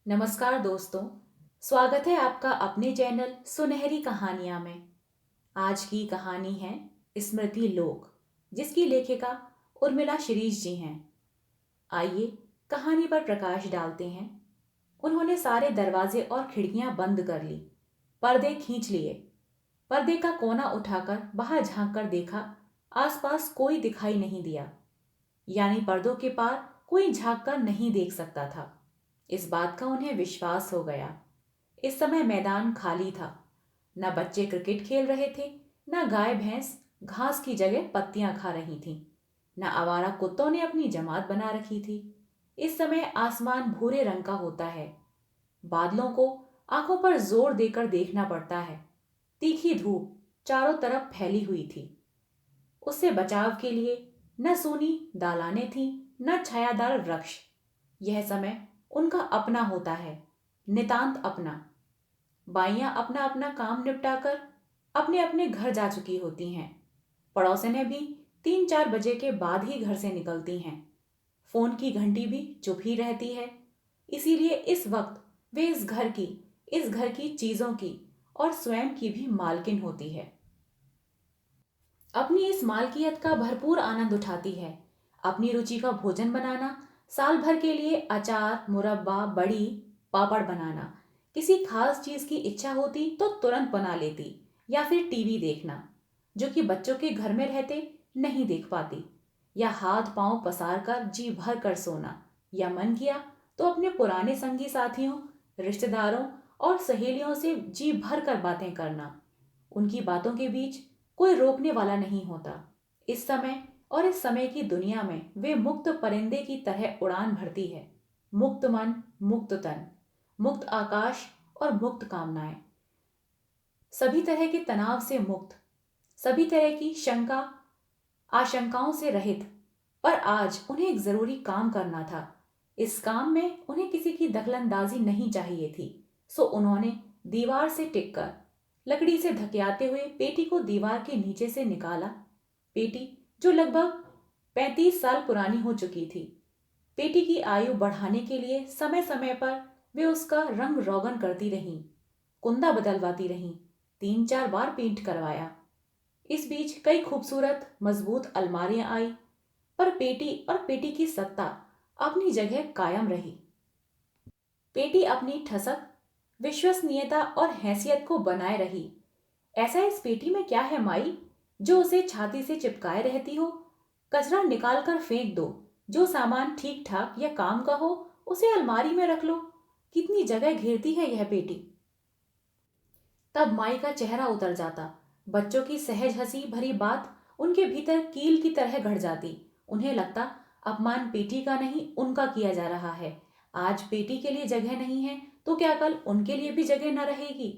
नमस्कार दोस्तों। स्वागत है आपका अपने चैनल सुनहरी कहानियां में। आज की कहानी है स्मृति लोक, जिसकी लेखिका उर्मिला शिरीष जी हैं। आइए कहानी पर प्रकाश डालते हैं। उन्होंने सारे दरवाजे और खिड़कियां बंद कर ली, पर्दे खींच लिए। पर्दे का कोना उठाकर बाहर झांक कर देखा, आसपास कोई दिखाई नहीं दिया। यानी पर्दों के पार कोई झांक कर नहीं देख सकता था। इस बात का उन्हें विश्वास हो गया। इस समय मैदान खाली था। न बच्चे क्रिकेट खेल रहे थे, न गाय भैंस घास की जगह पत्तियां खा रही थीं, न आवारा कुत्तों ने अपनी जमात बना रखी थी। इस समय आसमान भूरे रंग का होता है। बादलों को आंखों पर जोर देकर देखना पड़ता है। तीखी धूप चारों तरफ फैली हुई थी। उससे बचाव के लिए न सूनी दालानें थीं, न छायादार वृक्ष। यह समय उनका अपना होता है, नितांत अपना। बाइयां अपना अपना काम निपटाकर अपने अपने घर जा चुकी होती हैं। पड़ोसिनें भी 3-4 बजे के बाद ही घर से निकलती हैं। फोन की घंटी भी चुप ही रहती है। इसीलिए इस वक्त वे इस घर की चीजों की और स्वयं की भी मालकिन होती है। अपनी इस मालकियत का भरपूर आनंद उठाती है। अपनी रुचि का भोजन बनाना, साल भर के लिए अचार, मुरब्बा, बड़ी, पापड़ बनाना। किसी खास चीज की इच्छा होती तो तुरंत बना लेती, या फिर टीवी देखना, जो कि बच्चों के घर में रहते नहीं देख पाती। या हाथ पांव पसार कर जी भर कर सोना, या मन किया तो अपने पुराने संगी साथियों, रिश्तेदारों और सहेलियों से जी भर कर बातें करना। उनकी बातों के बीच कोई रोकने वाला नहीं होता। इस समय और इस समय की दुनिया में वे मुक्त परिंदे की तरह उड़ान भरती है। मुक्त मन, मुक्त तन, मुक्त आकाश और मुक्त कामनाएं। सभी तरह के तनाव से मुक्त, सभी तरह की शंका आशंकाओं से रहित। पर आज उन्हें एक जरूरी काम करना था। इस काम में उन्हें किसी की दखलंदाजी नहीं चाहिए थी। सो उन्होंने दीवार से टिककर लकड़ी से धकियाते हुए पेटी को दीवार के नीचे से निकाला। पेटी जो लगभग 35 साल पुरानी हो चुकी थी। पेटी की आयु बढ़ाने के लिए समय समय पर वे उसका रंग रोगन करती रहीं, कुंदा बदलवाती रहीं, 3-4 बार पेंट करवाया। इस बीच कई खूबसूरत मजबूत अलमारियां आई, पर पेटी और पेटी की सत्ता अपनी जगह कायम रही। पेटी अपनी ठसक, विश्वसनीयता और हैसियत को बनाए रही। ऐसा इस पेटी में क्या है माई, जो उसे छाती से चिपकाए रहती हो? कचरा निकाल कर फेंक दो। जो सामान ठीक ठाक या काम का हो उसे अलमारी में रख लो। कितनी जगह घेरती है यह पेटी। तब माई का चेहरा उतर जाता। बच्चों की सहज हंसी भरी बात उनके भीतर कील की तरह गड़ जाती। उन्हें लगता अपमान पेटी का नहीं, उनका किया जा रहा है। आज पेटी के लिए जगह नहीं है तो क्या कल उनके लिए भी जगह न रहेगी?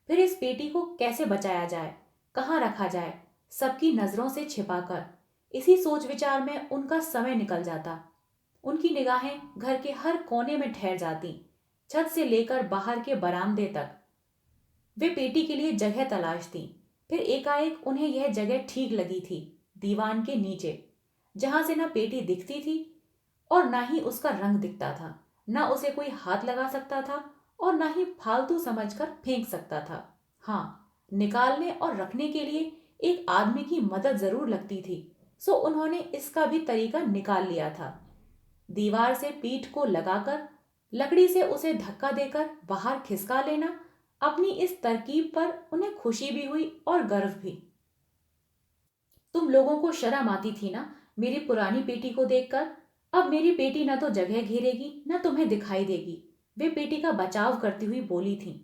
फिर इस पेटी को कैसे बचाया जाए, कहाँ रखा जाए, सबकी नजरों से छिपाकर? इसी सोच विचार में उनका समय निकल जाता। उनकी निगाहें घर के हर कोने में ठहर जाती, छत से लेकर बाहर के बरामदे तक। वे पेटी के लिए जगह तलाशती। फिर एकाएक उन्हें यह जगह ठीक लगी थी, दीवान के नीचे, जहां से न पेटी दिखती थी और ना ही उसका रंग दिखता था। ना उसे कोई हाथ लगा सकता था और ना ही फालतू समझकर फेंक सकता था। हाँ, निकालने और रखने के लिए एक आदमी की मदद जरूर लगती थी। सो उन्होंने इसका भी तरीका निकाल लिया था। दीवार से पीठ को लगाकर लकड़ी से उसे धक्का देकर बाहर खिसका लेना। अपनी इस तरकीब पर उन्हें खुशी भी हुई और गर्व भी। तुम लोगों को शर्म आती थी ना मेरी पुरानी पेटी को देखकर? अब मेरी पेटी न तो जगह घेरेगी न तुम्हें दिखाई देगी। वे पेटी का बचाव करती हुई बोली थी।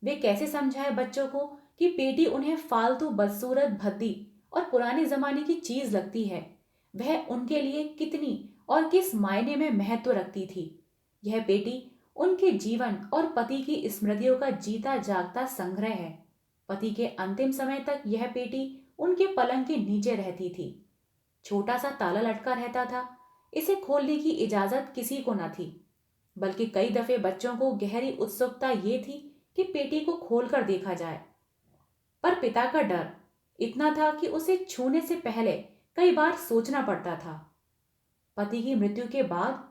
वे कैसे समझाए बच्चों को कि पेटी उन्हें फालतू, बदसूरत, भद्दी और पुराने जमाने की चीज लगती है। वह उनके लिए कितनी और किस मायने में महत्व रखती थी। यह पेटी उनके जीवन और पति की स्मृतियों का जीता जागता संग्रह है। पति के अंतिम समय तक यह पेटी उनके पलंग के नीचे रहती थी। छोटा सा ताला लटका रहता था। इसे खोलने की इजाजत किसी को न थी, बल्कि कई दफे बच्चों को गहरी उत्सुकता ये थी कि पेटी को खोलकर देखा जाए। पर पिता का डर इतना था कि उसे छूने से पहले कई बार सोचना पड़ता था। पति की मृत्यु के बाद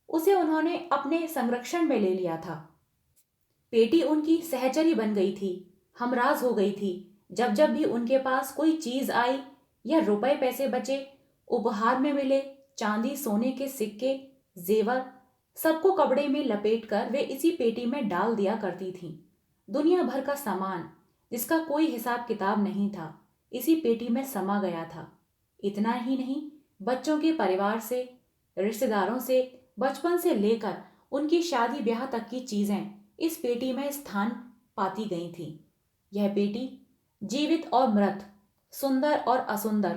उसे उन्होंने अपने संरक्षण में ले लिया था। पेटी उनकी सहचरी बन गई थी, हमराज हो गई थी। जब जब भी उनके पास कोई चीज आई या रुपए पैसे बचे, उपहार में मिले, चांदी सोने के सिक्के, जेवर, सबको कपड़े में लपेटकर वे इसी पेटी में डाल दिया करती थीं। दुनिया भर का सामान, जिसका कोई हिसाब किताब नहीं था, इसी पेटी में समा गया था। इतना ही नहीं, बच्चों के परिवार से, रिश्तेदारों से, बचपन से लेकर उनकी शादी ब्याह तक की चीजें इस पेटी में स्थान पाती गई थी। यह पेटी जीवित और मृत, सुंदर और असुंदर,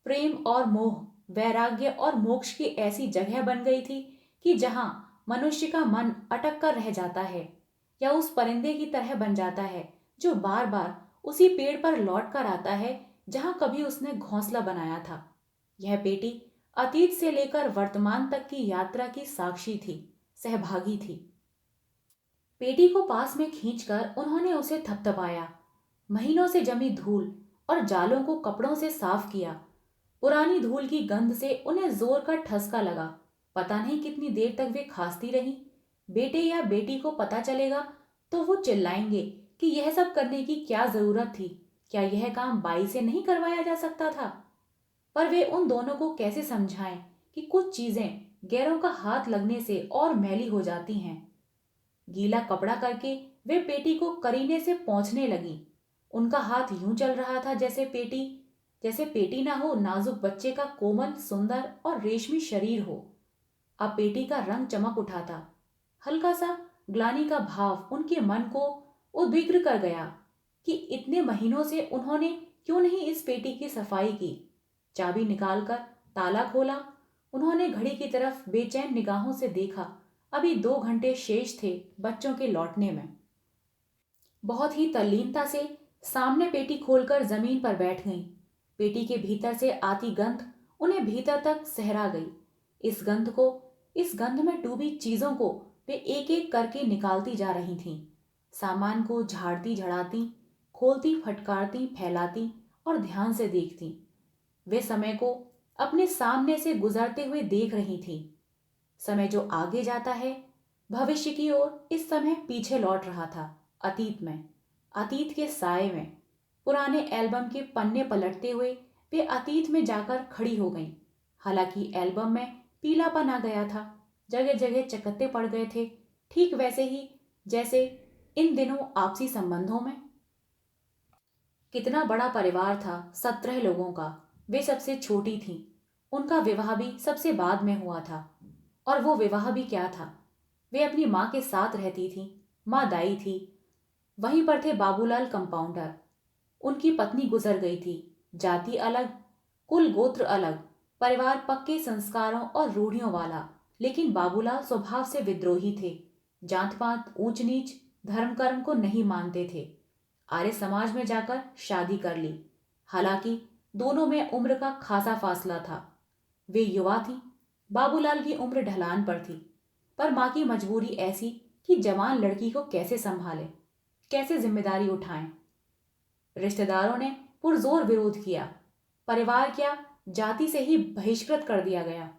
प्रेम और मोह, वैराग्य और मोक्ष की ऐसी जगह बन गई थी कि जहां मनुष्य का मन अटक कर रह जाता है या उस परिंदे की तरह बन जाता है जो बार बार उसी पेड़ पर लौट कर आता है जहां कभी उसने घोंसला बनाया था। यह पेटी अतीत से लेकर वर्तमान तक की यात्रा की साक्षी थी, सहभागी थी। पेटी को पास में खींचकर उन्होंने उसे थपथपाया, महीनों से जमी धूल और जालों को कपड़ों से साफ किया। पुरानी धूल की गंध से उन्हें जोर का ठसका लगा। पता नहीं कितनी देर तक वे खांसती रहीं। बेटे या बेटी को पता चलेगा तो वो चिल्लाएंगे कि यह सब करने की क्या जरूरत थी, क्या यह काम बाई से नहीं करवाया जा सकता था। पर वे उन दोनों को कैसे समझाएं कि कुछ चीजें गैरों का हाथ लगने से और मैली हो जाती हैं। गीला कपड़ा करके वे पेटी को करीने से पोंछने लगी। उनका हाथ यूं चल रहा था जैसे पेटी ना हो, नाजुक बच्चे का कोमल, सुंदर और रेशमी शरीर हो। अब पेटी का रंग चमक उठा था। हल्का सा ग्लानि का भाव उनके मन को उद्विग्न कर गया कि इतने महीनों से उन्होंने क्यों नहीं इस पेटी की सफाई की। चाबी निकालकर ताला खोला। उन्होंने घड़ी की तरफ बेचैन निगाहों से देखा। अभी 2 घंटे शेष थे बच्चों के लौटने में। बहुत ही तल्लीनता से सामने पेटी खोलकर जमीन पर बैठ गईं। पेटी के भीतर से आती गंध उन्हें भीतर तक सहरा गई। इस गंध में डूबी चीजों को वे एक एक करके निकालती जा रही थीं। सामान को झाड़ती झड़ाती, खोलती फटकारती, फैलाती और ध्यान से देखती। वे समय को अपने सामने से गुजरते हुए देख रही थी। समय जो आगे जाता है भविष्य की ओर, इस समय पीछे लौट रहा था, अतीत में, अतीत के साए में। पुराने एल्बम के पन्ने पलटते हुए वे अतीत में जाकर खड़ी हो गईं। हालांकि एल्बम में पीलापन आ गया था, जगह जगह चकत्ते पड़ गए थे, ठीक वैसे ही जैसे इन दिनों आपसी संबंधों में। कितना बड़ा परिवार था, 17 लोगों का। वे सबसे छोटी थीं। उनका विवाह भी सबसे बाद में हुआ था। और वो विवाह भी क्या था, वे अपनी माँ के साथ रहती थीं। माँ दाई थी। वहीं पर थे बाबूलाल कंपाउंडर। उनकी पत्नी गुजर गई थी। जाति अलग, कुल गोत्र अलग, परिवार पक्के संस्कारों और रूढ़ियों वाला। लेकिन बाबूलाल स्वभाव से विद्रोही थे। जात पात, ऊंच नीच, धर्म कर्म को नहीं मानते थे। आर्य समाज में जाकर शादी कर ली। हालांकि दोनों में उम्र का खासा फासला था। वे युवा थी। बाबूलाल की उम्र ढलान पर थी। पर माँ की मजबूरी ऐसी कि जवान लड़की को कैसे संभाले, कैसे जिम्मेदारी उठाएं। रिश्तेदारों ने पुरजोर विरोध किया। परिवार क्या, जाति से ही बहिष्कृत कर दिया गया।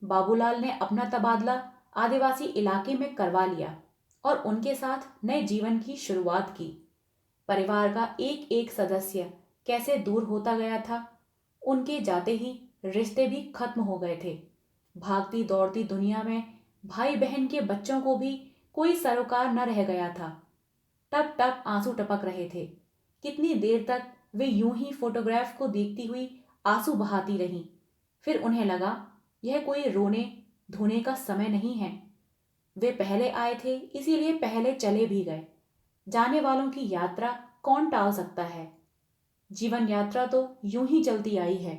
बाबूलाल ने अपना तबादला आदिवासी इलाके में करवा लिया और उनके साथ नए जीवन की शुरुआत की। परिवार का एक एक सदस्य कैसे दूर होता गया था। उनके जाते ही रिश्ते भी खत्म हो गए थे। भागती दौड़ती दुनिया में भाई बहन के बच्चों को भी कोई सरोकार न रह गया था। टप टप आंसू टपक रहे थे। कितनी देर तक वे यूं ही फोटोग्राफ को देखती हुई आंसू बहाती रहीं। फिर उन्हें लगा यह कोई रोने धोने का समय नहीं है। वे पहले आए थे, इसीलिए पहले चले भी गए। जाने वालों की यात्रा कौन टाल सकता है। जीवन यात्रा तो यूं ही चलती आई है।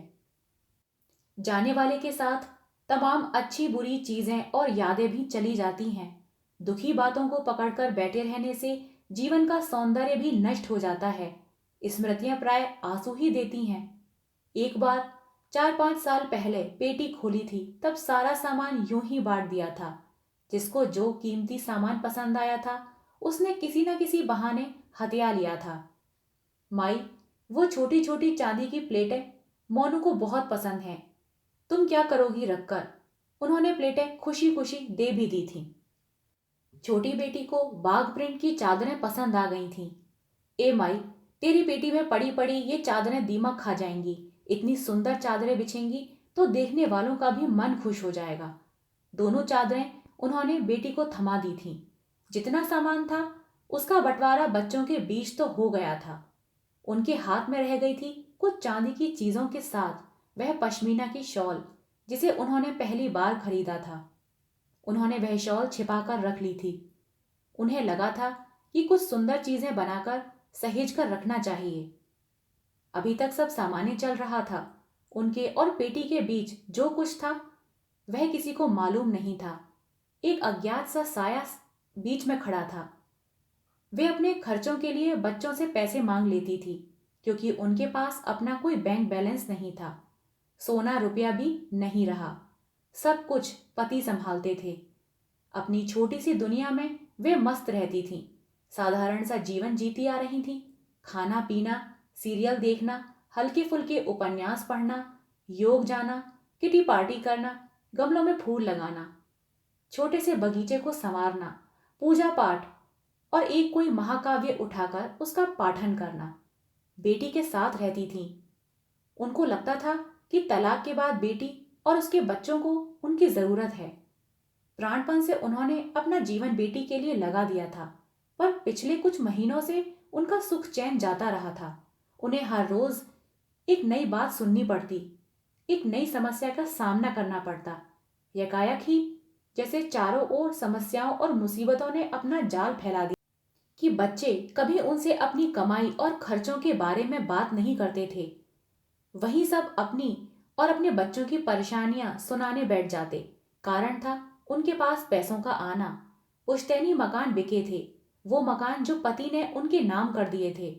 जाने वाले के साथ तमाम अच्छी बुरी चीजें और यादें भी चली जाती हैं। दुखी बातों को पकड़कर बैठे रहने से जीवन का सौंदर्य भी नष्ट हो जाता है। स्मृतियां प्राय आंसू ही देती हैं। एक बार 4-5 साल पहले पेटी खोली थी, तब सारा सामान यूं ही बांट दिया था। जिसको जो कीमती सामान पसंद आया था उसने किसी न किसी बहाने हथिया लिया था। माई, वो छोटी छोटी चांदी की प्लेटें मोनू को बहुत पसंद हैं। तुम क्या करोगी रखकर? उन्होंने प्लेटें खुशी खुशी दे भी दी थीं। छोटी बेटी को बाग प्रिंट की चादरें पसंद आ गई थीं। ए माई, तेरी पेटी में पड़ी पड़ी ये चादरें दीमक खा जाएंगी। इतनी सुंदर चादरें बिछेंगी तो देखने वालों का भी मन खुश हो जाएगा। दोनों चादरें उन्होंने बेटी को थमा दी थीं। जितना सामान था उसका बंटवारा बच्चों के बीच तो हो गया था। उनके हाथ में रह गई थी कुछ चांदी की चीजों के साथ वह पश्मीना की शॉल जिसे उन्होंने पहली बार खरीदा था। उन्होंने वह शॉल छिपाकर रख ली थी। उन्हें लगा था कि कुछ सुंदर चीजें बनाकर सहेज कर रखना चाहिए। अभी तक सब सामान्य चल रहा था। उनके और बेटी के बीच जो कुछ था वह किसी को मालूम नहीं था। एक अज्ञात सा साया बीच में खड़ा था। वे अपने खर्चों के लिए बच्चों से पैसे मांग लेती थी क्योंकि उनके पास अपना कोई बैंक बैलेंस नहीं था। सोना रुपया भी नहीं रहा। सब कुछ पति संभालते थे। अपनी छोटी सी दुनिया में वे मस्त रहती थीं। साधारण सा जीवन जीती आ रही थीं। खाना पीना, सीरियल देखना, हल्के फुल्के उपन्यास पढ़ना, योग जाना, किटी पार्टी करना, गमलों में फूल लगाना, छोटे से बगीचे को संवारना, पूजा पाठ और एक कोई महाकाव्य उठाकर उसका पाठन करना। बेटी के साथ रहती थीं। उनको लगता था कि तलाक के बाद बेटी और उसके बच्चों को उनकी जरूरत है। प्राणपण से उन्होंने अपना जीवन बेटी के लिए लगा दिया था, पर पिछले कुछ महीनों से उनका सुख चैन जाता रहा था। उन्हें हर रोज एक नई बात सुननी पड़ती, एक नई समस्या का सामना करना पड़ता। यकायक ही जैसे चारों ओर समस्याओं और मुसीबतों ने अपना जाल फैला दिया कि बच्चे कभी उनसे अपनी कमाई और खर्चों के बारे में बात नहीं करते थे। वही सब अपनी और अपने बच्चों की परेशानियां सुनाने बैठ जाते। कारण था उनके पास पैसों का आना। पुश्तैनी मकान बिके थे, वो मकान जो पति ने उनके नाम कर दिए थे।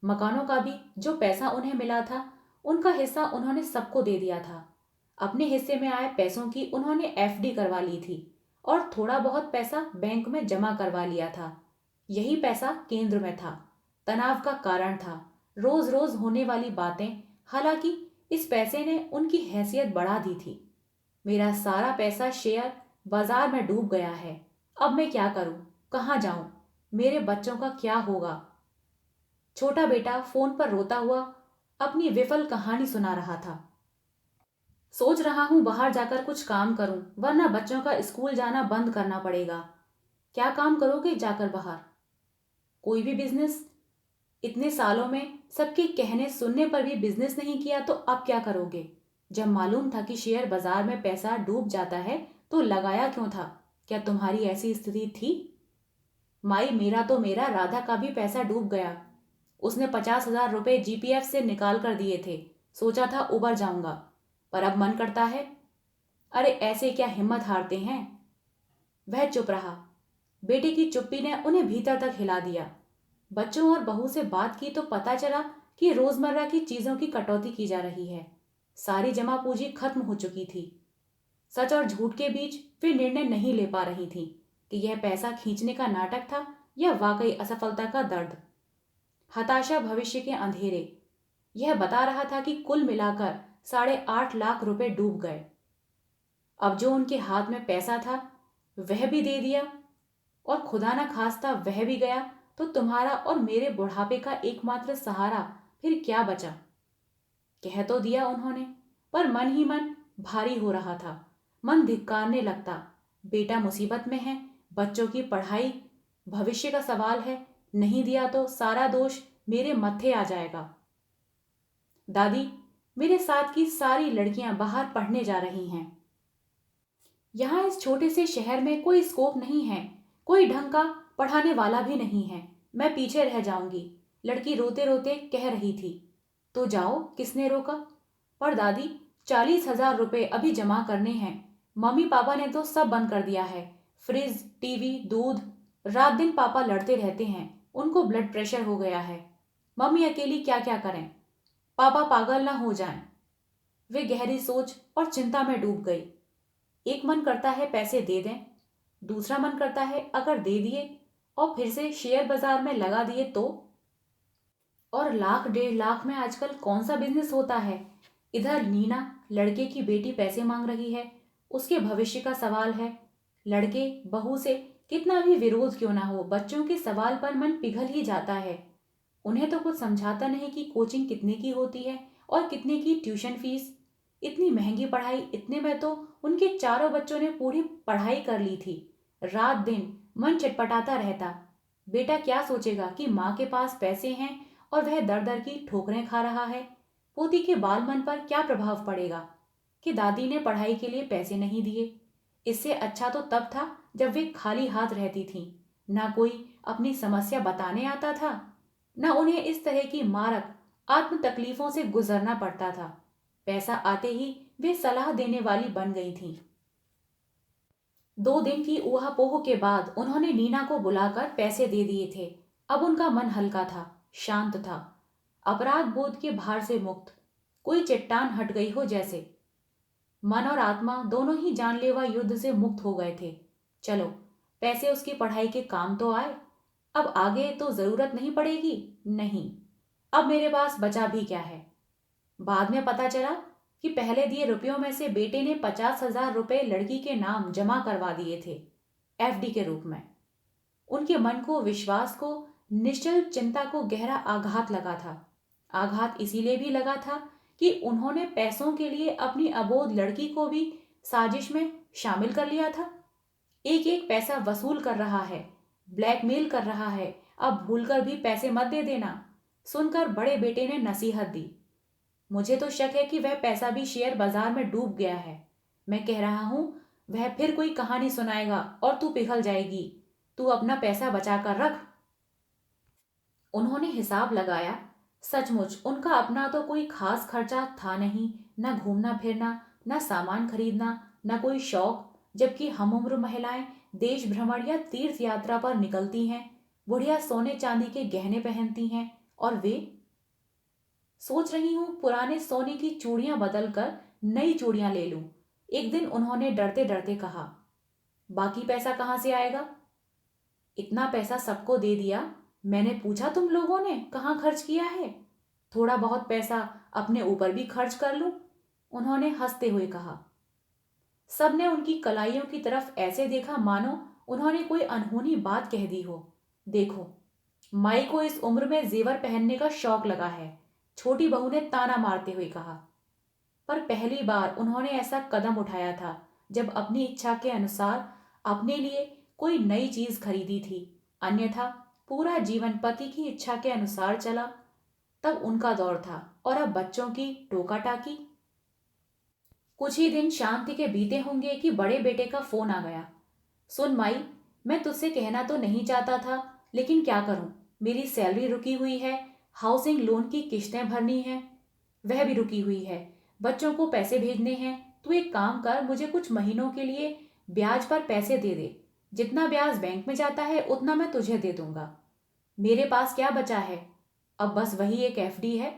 मकानों का भी जो पैसा उन्हें मिला था उनका हिस्सा उन्होंने सबको दे दिया था। अपने हिस्से में आए पैसों की उन्होंने एफडी करवा ली थी और थोड़ा बहुत पैसा बैंक में जमा करवा लिया था। यही पैसा केंद्र में था, तनाव का कारण था, रोज रोज होने वाली बातें। हालांकि इस पैसे ने उनकी हैसियत बढ़ा दी थी। मेरा सारा पैसा शेयर बाजार में डूब गया है। अब मैं क्या करूं, कहाँ जाऊं, मेरे बच्चों का क्या होगा? छोटा बेटा फोन पर रोता हुआ अपनी विफल कहानी सुना रहा था। सोच रहा हूं बाहर जाकर कुछ काम करूं, वरना बच्चों का स्कूल जाना बंद करना पड़ेगा। क्या काम करोगे जाकर बाहर? कोई भी बिजनेस? इतने सालों में सबके कहने सुनने पर भी बिजनेस नहीं किया तो अब क्या करोगे? जब मालूम था कि शेयर बाजार में पैसा डूब जाता है तो लगाया क्यों था? क्या तुम्हारी ऐसी स्थिति थी? माई, मेरा तो मेरा राधा का भी पैसा डूब गया। उसने 50,000 रुपए जीपीएफ से निकाल कर दिए थे। सोचा था उबर जाऊंगा, पर अब मन करता है। अरे ऐसे क्या हिम्मत हारते हैं? वह चुप रहा। बेटी की चुप्पी ने उन्हें भीतर तक हिला दिया। बच्चों और बहू से बात की तो पता चला कि रोजमर्रा की चीजों की कटौती की जा रही है। सारी जमा पूंजी खत्म हो चुकी थी। सच और झूठ के बीच वे निर्णय नहीं ले पा रही थी कि यह पैसा खींचने का नाटक था या वाकई असफलता का दर्द। हताशा, भविष्य के अंधेरे। यह बता रहा था कि कुल मिलाकर 8.5 लाख रुपए डूब गए। अब जो उनके हाथ में पैसा था वह भी दे दिया और खुदा न खास्ता वह भी गया तो तुम्हारा और मेरे बुढ़ापे का एकमात्र सहारा फिर क्या बचा? कह तो दिया उन्होंने, पर मन ही मन भारी हो रहा था। मन धिक्कारने लगता। बेटा मुसीबत में है, बच्चों की पढ़ाई, भविष्य का सवाल है। नहीं दिया तो सारा दोष मेरे मत्थे आ जाएगा। दादी, मेरे साथ की सारी लड़कियां बाहर पढ़ने जा रही हैं। यहाँ इस छोटे से शहर में कोई स्कोप नहीं है, कोई ढंग का पढ़ाने वाला भी नहीं है। मैं पीछे रह जाऊंगी, लड़की रोते रोते कह रही थी। तो जाओ, किसने रोका? पर दादी, 40,000 रुपए अभी जमा करने हैं। मम्मी पापा ने तो सब बंद कर दिया है, फ्रिज, टीवी, दूध। रात दिन पापा लड़ते रहते हैं, उनको ब्लड प्रेशर हो गया है। मम्मी अकेली क्या क्या करें, पापा पागल ना हो जाएं। वे गहरी सोच और चिंता में डूब गई। एक मन करता है पैसे दे दें, दूसरा मन करता है अगर दे दिए और फिर से शेयर बाजार में लगा दिए तो। और लाख 1.5 लाख में आजकल कौन सा बिजनेस होता है? इधर नीना, लड़के की बेटी, पैसे मांग रही है, उसके भविष्य का सवाल है। लड़के बहू से कितना भी विरोध क्यों ना हो, बच्चों के सवाल पर मन पिघल ही जाता है। उन्हें तो कुछ समझाता नहीं कि कोचिंग कितने की होती है और कितने की ट्यूशन फीस। इतनी महंगी पढ़ाई, इतने में तो उनके चारों बच्चों ने पूरी पढ़ाई कर ली थी। रात दिन मन चटपटाता रहता। बेटा क्या सोचेगा कि माँ के पास पैसे हैं और वह दर दर की ठोकरें खा रहा है। पोती के बाल मन पर क्या प्रभाव पड़ेगा कि दादी ने पढ़ाई के लिए पैसे नहीं दिए। इससे अच्छा तो तब था जब वे खाली हाथ रहती थीं। ना कोई अपनी समस्या बताने आता था, न उन्हें इस तरह की मारक आत्म तकलीफों से गुजरना पड़ता था। पैसा आते ही वे सलाह देने वाली बन गई थीं। 2 दिन की ऊहापोह के बाद उन्होंने नीना को बुलाकर पैसे दे दिए थे। अब उनका मन हल्का था, शांत था, अपराध बोध के भार से मुक्त। कोई चट्टान हट गई हो जैसे। मन और आत्मा दोनों ही जानलेवा युद्ध से मुक्त हो गए थे। चलो, पैसे उसकी पढ़ाई के काम तो आए। अब आगे तो जरूरत नहीं पड़ेगी। नहीं, अब मेरे पास बचा भी क्या है। बाद में पता चला कि पहले दिए रुपयों में से बेटे ने 50,000 रुपए लड़की के नाम जमा करवा दिए थे, एफडी के रूप में। उनके मन को, विश्वास को, निश्चल चिंता को गहरा आघात लगा था। आघात इसीलिए भी लगा था कि उन्होंने पैसों के लिए अपनी अबोध लड़की को भी साजिश में शामिल कर लिया था। एक एक पैसा वसूल कर रहा है, ब्लैकमेल कर रहा है। अब भूलकर भी पैसे मत दे देना। सुनकर बड़े बेटे ने नसीहत दी। मुझे तो शक है कि वह पैसा भी शेयर बाजार में डूब गया है। मैं कह रहा हूं, वह फिर कोई कहानी सुनाएगा और तू पिघल जाएगी। तू अपना पैसा बचा कर रख। उन्होंने हिसाब लगाया। सचमुच उनका अपना तो कोई खास खर्चा था नहीं, न घूमना फिरना, न सामान खरीदना, न कोई शौक। जबकि हमउम्र महिलाएं देश भ्रमण या तीर्थ यात्रा पर निकलती हैं, बुढ़िया सोने चांदी के गहने पहनती हैं, और वे। सोच रही हूं पुराने सोने की चूड़ियां बदलकर नई चूड़ियां ले लूं। एक दिन उन्होंने डरते डरते कहा। बाकी पैसा कहां से आएगा? इतना पैसा सबको दे दिया। मैंने पूछा तुम लोगों ने कहाँ खर्च किया है? थोड़ा बहुत पैसा अपने ऊपर भी खर्च कर लूं, उन्होंने हंसते हुए कहा। सबने उनकी कलाइयों की तरफ ऐसे देखा मानो उन्होंने कोई अनहोनी बात कह दी हो। देखो, माई को इस उम्र में जेवर पहनने का शौक लगा है, छोटी बहू ने ताना मारते हुए कहा। पर पहली बार उन्होंने ऐसा कदम उठाया था जब अपनी इच्छा के अनुसार अपने लिए कोई नई चीज खरीदी थी। अन्यथा पूरा जीवन पति की इच्छा के अनुसार चला। तब उनका दौर था, और अब बच्चों की टोका टाकी। कुछ ही दिन शांति के बीते होंगे कि बड़े बेटे का फोन आ गया। सुन माई, मैं तुझसे कहना तो नहीं चाहता था, लेकिन क्या करूं, मेरी सैलरी रुकी हुई है, हाउसिंग लोन की किश्तें भरनी है, वह भी रुकी हुई है, बच्चों को पैसे भेजने हैं। तू एक काम कर, मुझे कुछ महीनों के लिए ब्याज पर पैसे दे दे। जितना ब्याज बैंक में जाता है उतना मैं तुझे दे दूंगा। मेरे पास क्या बचा है? अब बस वही एक एफडी है।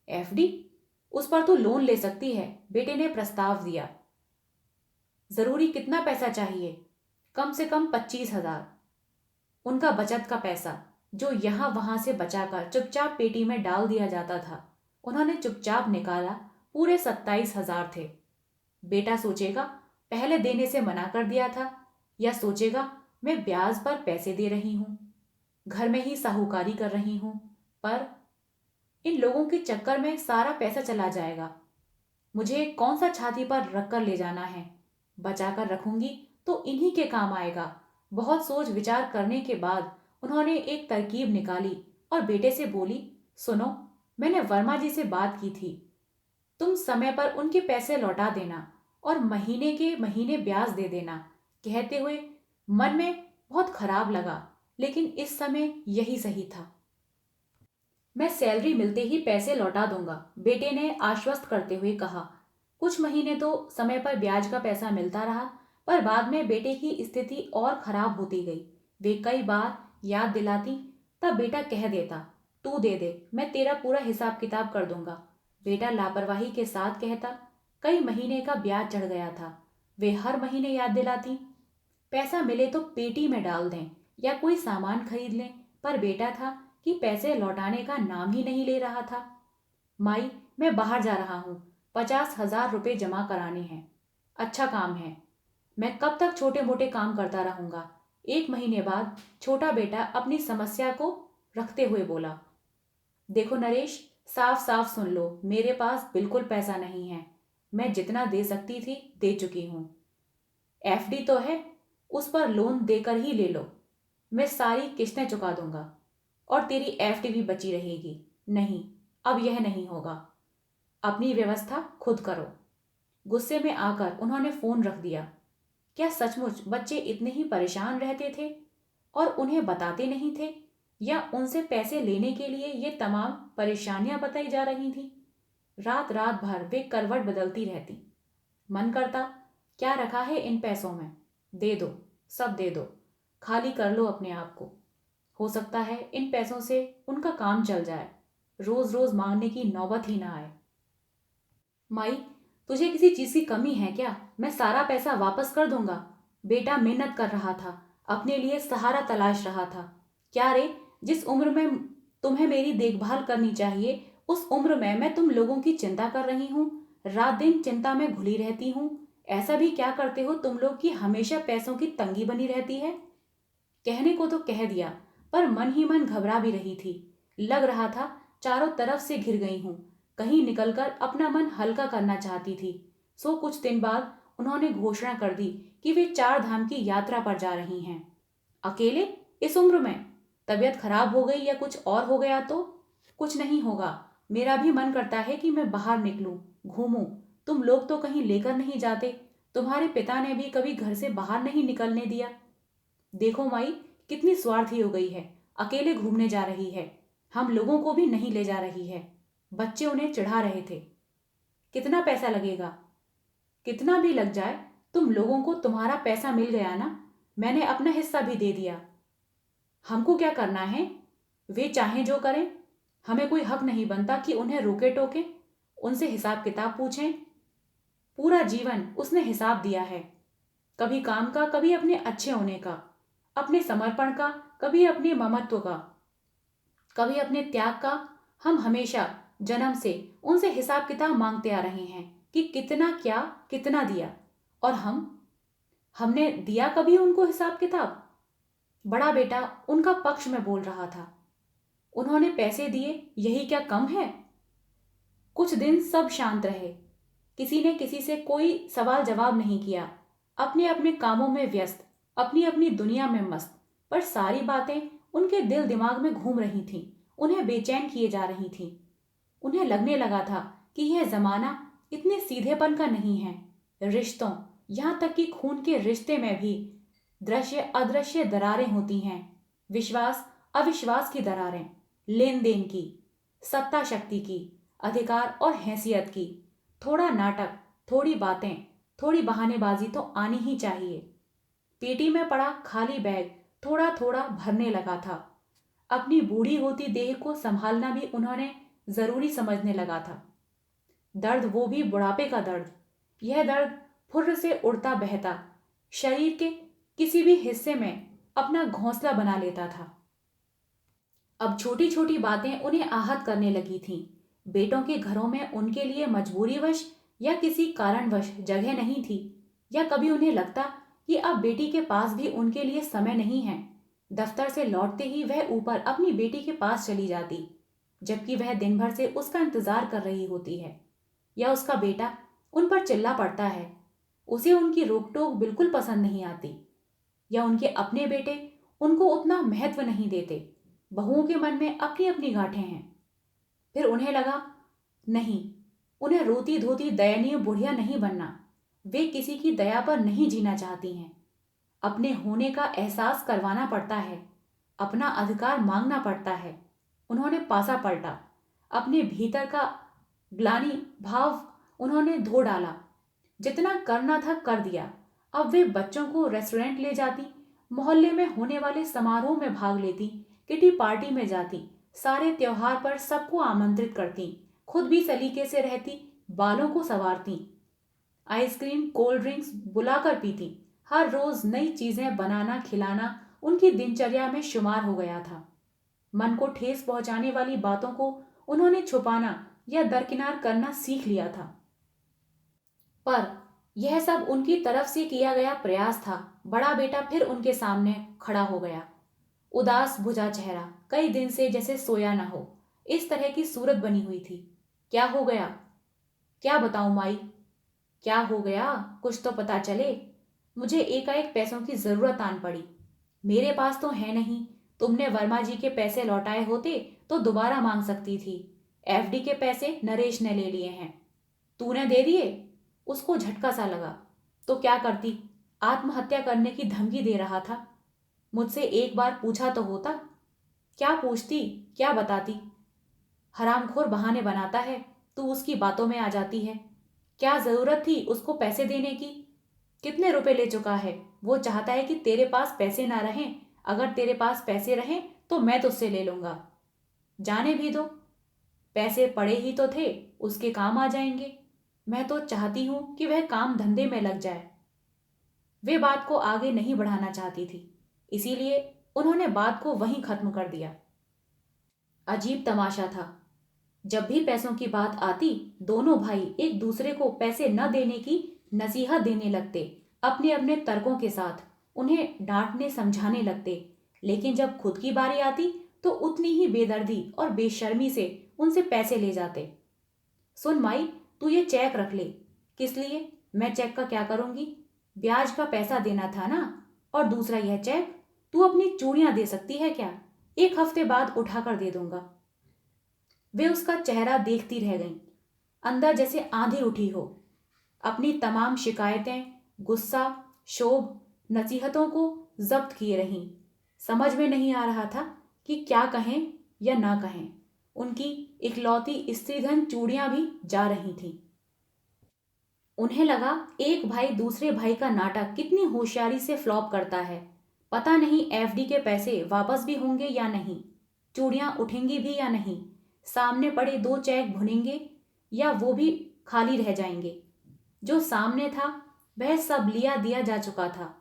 एफडी? उस पर तू लोन ले सकती है, बेटे ने प्रस्ताव दिया। जरूरी कितना पैसा चाहिए? कम से कम 25,000। उनका बचत का पैसा, जो यहां वहां से बचाकर चुपचाप पेटी में डाल दिया जाता था, उन्होंने चुपचाप निकाला। पूरे 27,000 थे। बेटा सोचेगा पहले देने से मना कर दिया था, या सोचेगा मैं ब्याज पर पैसे दे रही हूं, घर में ही साहूकारी कर रही हूं। पर इन लोगों के चक्कर में सारा पैसा चला जाएगा। मुझे कौन सा छाती पर रख कर ले जाना है? बचा कर रखूंगी तो इन्हीं के काम आएगा। बहुत सोच विचार करने के बाद उन्होंने एक तरकीब निकाली और बेटे से बोली, सुनो, मैंने वर्मा जी से बात की थी। तुम समय पर उनके पैसे लौटा देना और महीने के महीने ब्याज दे देना। कहते हुए मन में बहुत खराब लगा, लेकिन इस समय यही सही था। मैं सैलरी मिलते ही पैसे लौटा दूंगा, बेटे ने आश्वस्त करते हुए कहा। कुछ महीने तो समय पर ब्याज का पैसा मिलता रहा, पर बाद में बेटे की स्थिति और खराब होती गई। वे कई बार याद दिलाती, तब बेटा कह देता, तू दे दे, मैं तेरा पूरा हिसाब किताब कर दूंगा। बेटा लापरवाही के साथ कहता। कई महीने का ब्याज चढ़ गया था। वे हर महीने याद दिलाती, पैसा मिले तो पेटी में डाल दें या कोई सामान खरीद लें। पर बेटा था कि पैसे लौटाने का नाम ही नहीं ले रहा था। माई, मैं बाहर जा रहा हूँ, 50,000 रुपये जमा कराने हैं। अच्छा काम है। मैं कब तक छोटे मोटे काम करता रहूंगा। 1 महीने बाद छोटा बेटा अपनी समस्या को रखते हुए बोला, देखो नरेश, साफ साफ सुन लो, मेरे पास बिल्कुल पैसा नहीं है। मैं जितना दे सकती थी दे चुकी हूं। एफडी तो है, उस पर लोन देकर ही ले लो। मैं सारी किस्तें चुका दूंगा और तेरी एफडी भी बची रहेगी। नहीं, अब यह नहीं होगा। अपनी व्यवस्था खुद करो। गुस्से में आकर उन्होंने फोन रख दिया। क्या सचमुच बच्चे इतने ही परेशान रहते थे और उन्हें बताते नहीं थे, या उनसे पैसे लेने के लिए ये तमाम परेशानियां बताई जा रही थी? रात रात भर वे करवट बदलती रहती। मन करता, क्या रखा है इन पैसों में, दे दो, सब दे दो, खाली कर लो अपने आप को। हो सकता है इन पैसों से उनका काम चल जाए, रोज रोज मांगने की नौबत ही ना आए। माई, तुझे किसी चीज की कमी है क्या? मैं सारा पैसा वापस कर दूंगा। बेटा मेहनत कर रहा था, अपने लिए सहारा तलाश रहा था। क्या रे, जिस उम्र में तुम्हें मेरी देखभाल करनी चाहिए, उस उम्र में मैं तुम लोगों की चिंता कर रही हूँ। रात दिन चिंता में घुली रहती हूँ। ऐसा भी क्या करते हो तुम लोग कि हमेशा पैसों की तंगी बनी रहती है? कहने को तो कह दिया, पर मन ही मन घबरा भी रही थी। लग रहा था चारों तरफ से घिर गई हूं। कहीं निकलकर अपना मन हल्का करना चाहती थी। सो कुछ दिन बाद उन्होंने घोषणा कर दी कि वे 4 धाम की यात्रा पर जा रही हैं। अकेले, इस उम्र में? तबीयत खराब हो गई या कुछ और हो गया तो? कुछ नहीं होगा। मेरा भी मन करता है कि मैं बाहर निकलूं, घूमूं। तुम लोग तो कहीं लेकर नहीं जाते। तुम्हारे पिता ने भी कभी घर से बाहर नहीं निकलने दिया। देखो माई, कितनी स्वार्थी हो गई है। अकेले घूमने जा रही है, हम लोगों को भी नहीं ले जा रही है। बच्चे उन्हें चिढ़ा रहे थे। कितना पैसा लगेगा? कितना भी लग जाए, तुम लोगों को तुम्हारा पैसा मिल गया ना। मैंने अपना हिस्सा भी दे दिया। हमको क्या करना है? वे चाहें जो करें। हमें कोई हक नहीं बनता कि उन्हें रोके टोके, उनसे हिसाब किताब पूछें। पूरा जीवन उसने हिसाब दिया है, कभी काम का, कभी अपने अच्छे होने का, अपने समर्पण का, कभी अपने ममत्व का, कभी अपने त्याग का। हम हमेशा जन्म से उनसे हिसाब किताब मांगते आ रहे हैं कि कितना क्या, कितना दिया। और हमने दिया कभी उनको हिसाब किताब? बड़ा बेटा उनका पक्ष में बोल रहा था। उन्होंने पैसे दिए, यही क्या कम है? कुछ दिन सब शांत रहे। किसी ने किसी से कोई सवाल जवाब नहीं किया। अपने अपने कामों में व्यस्त, अपनी अपनी दुनिया में मस्त। पर सारी बातें उनके दिल दिमाग में घूम रही थीं, उन्हें बेचैन किए जा रही थीं। उन्हें लगने लगा था कि यह जमाना इतने सीधेपन का नहीं है। रिश्तों, यहाँ तक कि खून के रिश्ते में भी दृश्य अदृश्य दरारें होती हैं। विश्वास अविश्वास की दरारें, लेन देन की, सत्ता शक्ति की, अधिकार और हैसियत की। थोड़ा नाटक, थोड़ी बातें, थोड़ी बहानेबाजी तो आनी ही चाहिए। पेटी में पड़ा खाली बैग थोड़ा थोड़ा भरने लगा था। अपनी बूढ़ी होती देह को संभालना भी उन्होंने जरूरी समझने लगा था। दर्द, वो भी बुढ़ापे का दर्द। यह दर्द फुर्र से उड़ता बहता शरीर के किसी भी हिस्से में अपना घोंसला बना लेता था। अब छोटी छोटी बातें उन्हें आहत करने लगी थीं। बेटों के घरों में उनके लिए मजबूरीवश या किसी कारणवश जगह नहीं थी, या कभी उन्हें लगता कि अब बेटी के पास भी उनके लिए समय नहीं है। दफ्तर से लौटते ही वह ऊपर अपनी बेटी के पास चली जाती, जबकि वह दिन भर से उसका इंतजार कर रही होती है। या उसका बेटा उन पर चिल्ला पड़ता है, उसे उनकी रोक टोक बिल्कुल पसंद नहीं आती। या उनके अपने बेटे उनको उतना महत्व नहीं देते। बहुओं के मन में अपनी अपनी गांठें हैं। फिर उन्हें लगा, नहीं, उन्हें रोती धोती दयनीय बुढ़िया नहीं बनना। वे किसी की दया पर नहीं जीना चाहती हैं। अपने होने का एहसास करवाना पड़ता है, अपना अधिकार मांगना पड़ता है। उन्होंने पासा पलटा। अपने भीतर का ग्लानि भाव उन्होंने धो डाला। जितना करना था कर दिया। अब वे बच्चों को रेस्टोरेंट ले जाती, मोहल्ले में होने वाले समारोह में भाग लेती, किटी पार्टी में जाती, सारे त्योहार पर सबको आमंत्रित करती, खुद भी सलीके से रहती, बालों को संवारती, आइसक्रीम कोल्ड ड्रिंक्स बुलाकर पीती। हर रोज नई चीजें बनाना खिलाना उनकी दिनचर्या में शुमार हो गया था। मन को ठेस पहुंचाने वाली बातों को उन्होंने छुपाना या दरकिनार करना सीख लिया था। पर यह सब उनकी तरफ से किया गया प्रयास था। बड़ा बेटा फिर उनके सामने खड़ा हो गया, उदास भुजा चेहरा, कई दिन से जैसे सोया न हो, इस तरह की सूरत बनी हुई थी। क्या हो गया? क्या बताऊं माई, क्या हो गया? कुछ तो पता चले। मुझे एकाएक पैसों की जरूरत आन पड़ी। मेरे पास तो है नहीं। तुमने वर्मा जी के पैसे लौटाए होते तो दोबारा मांग सकती थी। एफडी के पैसे नरेश ने ले लिए हैं। तूने दे दिए? उसको झटका सा लगा। तो क्या करती? आत्महत्या करने की धमकी दे रहा था। मुझसे एक बार पूछा तो होता। क्या पूछती, क्या बताती? हरामखोर बहाने बनाता है, तू उसकी बातों में आ जाती है। क्या जरूरत थी उसको पैसे देने की? कितने रुपए ले चुका है? वो चाहता है कि तेरे पास पैसे ना रहें। अगर तेरे पास पैसे रहें तो मैं तुझसे ले लूंगा। जाने भी दो, पैसे पड़े ही तो थे, उसके काम आ जाएंगे। मैं तो चाहती हूं कि वह काम धंधे में लग जाए। वे बात को आगे नहीं बढ़ाना चाहती थी, इसीलिए उन्होंने बात को वहीं खत्म कर दिया। अजीब तमाशा था, जब भी पैसों की बात आती दोनों भाई एक दूसरे को पैसे न देने की नसीहत देने लगते, अपने अपने तर्कों के साथ उन्हें डांटने समझाने लगते। लेकिन जब खुद की बारी आती तो उतनी ही बेदर्दी और बेशर्मी से उनसे पैसे ले जाते। सुन माई, तू ये चेक रख ले। किस लिए? मैं चेक का क्या करूंगी? ब्याज का पैसा देना था ना। और दूसरा यह चेक, तू अपनी चूड़ियां दे सकती है क्या? एक हफ्ते बाद उठाकर दे दूंगा। वे उसका चेहरा देखती रह गईं, अंदर जैसे आंधी उठी हो। अपनी तमाम शिकायतें, गुस्सा, शोभ, नसीहतों को जब्त किए रहीं। समझ में नहीं आ रहा था कि क्या कहें या ना कहें। उनकी इकलौती स्त्रीधन चूड़ियां भी जा रही थीं। उन्हें लगा एक भाई दूसरे भाई का नाटक कितनी होशियारी से फ्लॉप करता है। पता नहीं एफडी के पैसे वापस भी होंगे या नहीं, चूड़ियां उठेंगी भी या नहीं, सामने पड़े दो चेक भुनेंगे या वो भी खाली रह जाएंगे। जो सामने था वह सब लिया दिया जा चुका था।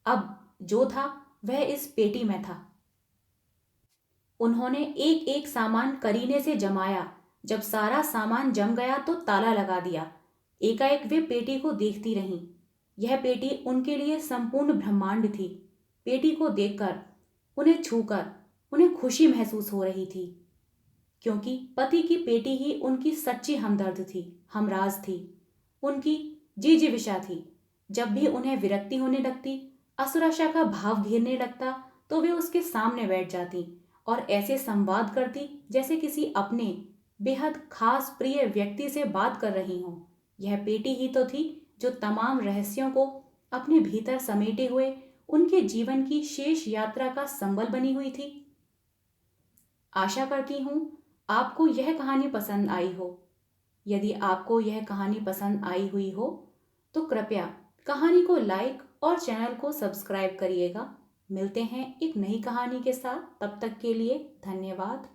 अब जो था वह इस पेटी में था। उन्होंने एक एक सामान करीने से जमाया। जब सारा सामान जम गया तो ताला लगा दिया। एकाएक वे पेटी को देखती रहीं। यह पेटी उनके लिए संपूर्ण ब्रह्मांड थी। पेटी को देखकर, उन्हें छूकर उन्हें खुशी महसूस हो रही थी, क्योंकि पति की पेटी ही उनकी सच्ची हमदर्द थी, हमराज थी, उनकी जीजीविषा थी। जब भी उन्हें विरक्ति होने लगती, असुराशा का भाव घेरने लगता, तो वे उसके सामने बैठ जाती और ऐसे संवाद करती जैसे किसी अपने बेहद खास प्रिय व्यक्ति से बात कर रही हों। यह पेटी ही तो थी जो तमाम रहस्यों को अपने भीतर समेटे हुए उनके जीवन की शेष यात्रा का संबल बनी हुई थी। आशा करती हूँ आपको यह कहानी पसंद आई हो। यदि आपको यह कहानी पसंद आई हुई हो तो कृपया कहानी को लाइक और चैनल को सब्सक्राइब करिएगा। मिलते हैं एक नई कहानी के साथ, तब तक के लिए धन्यवाद।